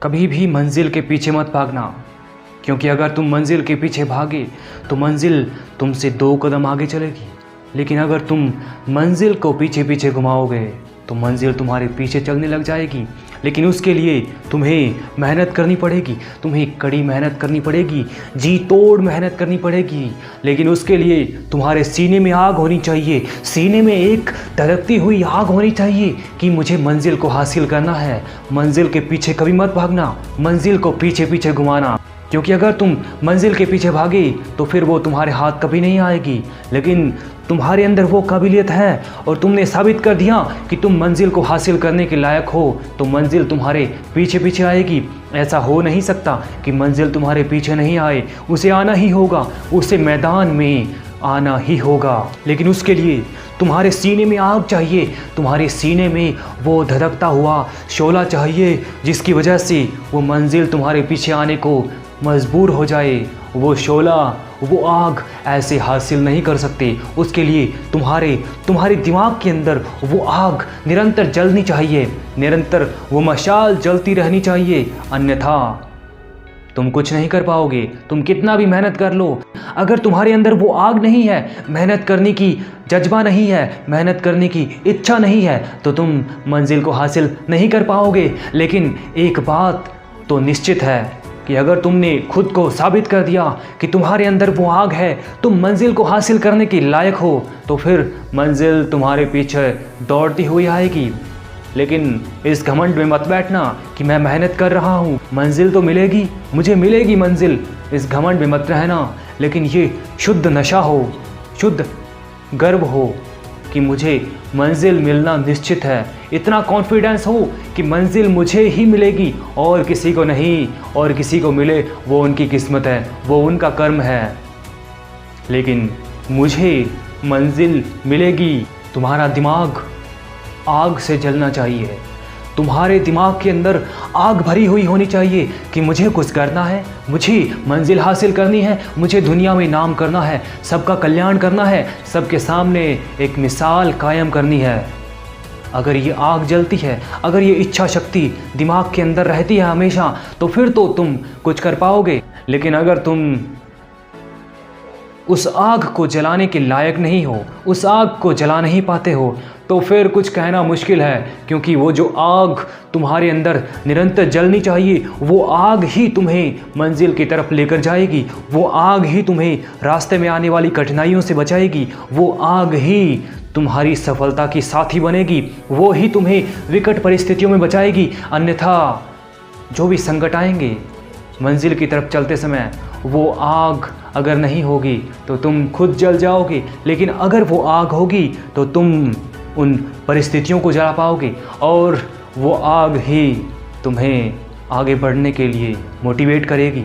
कभी भी मंजिल के पीछे मत भागना, क्योंकि अगर तुम मंजिल के पीछे भागे तो मंजिल तुमसे 2 कदम आगे चलेगी। लेकिन अगर तुम मंजिल को पीछे पीछे घुमाओगे तो मंजिल तुम्हारे पीछे चलने लग जाएगी। लेकिन उसके लिए तुम्हें मेहनत करनी पड़ेगी, तुम्हें कड़ी मेहनत करनी पड़ेगी, जी तोड़ मेहनत करनी पड़ेगी। लेकिन उसके लिए तुम्हारे सीने में आग होनी चाहिए, सीने में एक धड़कती हुई आग होनी चाहिए कि मुझे मंजिल को हासिल करना है। मंजिल के पीछे कभी मत भागना, मंजिल को पीछे पीछे घुमाना, क्योंकि अगर तुम मंजिल के पीछे भागे तो फिर वो तुम्हारे हाथ कभी नहीं आएगी। लेकिन तुम्हारे अंदर वो काबिलियत है और तुमने साबित कर दिया कि तुम मंजिल को हासिल करने के लायक हो, तो मंजिल तुम्हारे पीछे पीछे आएगी। ऐसा हो नहीं सकता कि मंजिल तुम्हारे पीछे नहीं आए, उसे आना ही होगा, उसे मैदान में आना ही होगा। लेकिन उसके लिए तुम्हारे सीने में आग चाहिए, तुम्हारे सीने में वो धधकता हुआ शोला चाहिए जिसकी वजह से वो मंजिल तुम्हारे पीछे आने को मजबूर हो जाए। वो शोला, वो आग ऐसे हासिल नहीं कर सकते। उसके लिए तुम्हारे दिमाग के अंदर वो आग निरंतर जलनी चाहिए, निरंतर वो मशाल जलती रहनी चाहिए, अन्यथा तुम कुछ नहीं कर पाओगे। तुम कितना भी मेहनत कर लो, अगर तुम्हारे अंदर वो आग नहीं है, मेहनत करने की जज्बा नहीं है, मेहनत करने की इच्छा नहीं है, तो तुम मंजिल को हासिल नहीं कर पाओगे। लेकिन एक बात तो निश्चित है कि अगर तुमने खुद को साबित कर दिया कि तुम्हारे अंदर वो आग है, तुम मंजिल को हासिल करने के लायक हो, तो फिर मंजिल तुम्हारे पीछे दौड़ती हुई आएगी। लेकिन इस घमंड में मत बैठना कि मैं मेहनत कर रहा हूँ, मंजिल तो मिलेगी, मुझे मिलेगी मंजिल, इस घमंड में मत रहना। लेकिन ये शुद्ध नशा हो, शुद्ध गर्व हो कि मुझे मंजिल मिलना निश्चित है, इतना कॉन्फिडेंस हो कि मंजिल मुझे ही मिलेगी और किसी को नहीं, और किसी को मिले वो उनकी किस्मत है, वो उनका कर्म है, लेकिन मुझे मंजिल मिलेगी। तुम्हारा दिमाग आग से जलना चाहिए, तुम्हारे दिमाग के अंदर आग भरी हुई होनी चाहिए कि मुझे कुछ करना है, मुझे मंजिल हासिल करनी है, मुझे दुनिया में नाम करना है, सबका कल्याण करना है, सबके सामने एक मिसाल कायम करनी है। अगर ये आग जलती है, अगर ये इच्छा शक्ति दिमाग के अंदर रहती है हमेशा, तो फिर तो तुम कुछ कर पाओगे। लेकिन अगर तुम उस आग को जलाने के लायक नहीं हो, उस आग को जला नहीं पाते हो, तो फिर कुछ कहना मुश्किल है, क्योंकि वो जो आग तुम्हारे अंदर निरंतर जलनी चाहिए, वो आग ही तुम्हें मंजिल की तरफ लेकर जाएगी, वो आग ही तुम्हें रास्ते में आने वाली कठिनाइयों से बचाएगी, वो आग ही तुम्हारी सफलता की साथी बनेगी, वो ही तुम्हें विकट परिस्थितियों में बचाएगी। अन्यथा जो भी संकट आएंगे मंजिल की तरफ चलते समय, वो आग अगर नहीं होगी तो तुम खुद जल जाओगे। लेकिन अगर वो आग होगी तो तुम उन परिस्थितियों को जला पाओगे, और वो आग ही तुम्हें आगे बढ़ने के लिए मोटिवेट करेगी।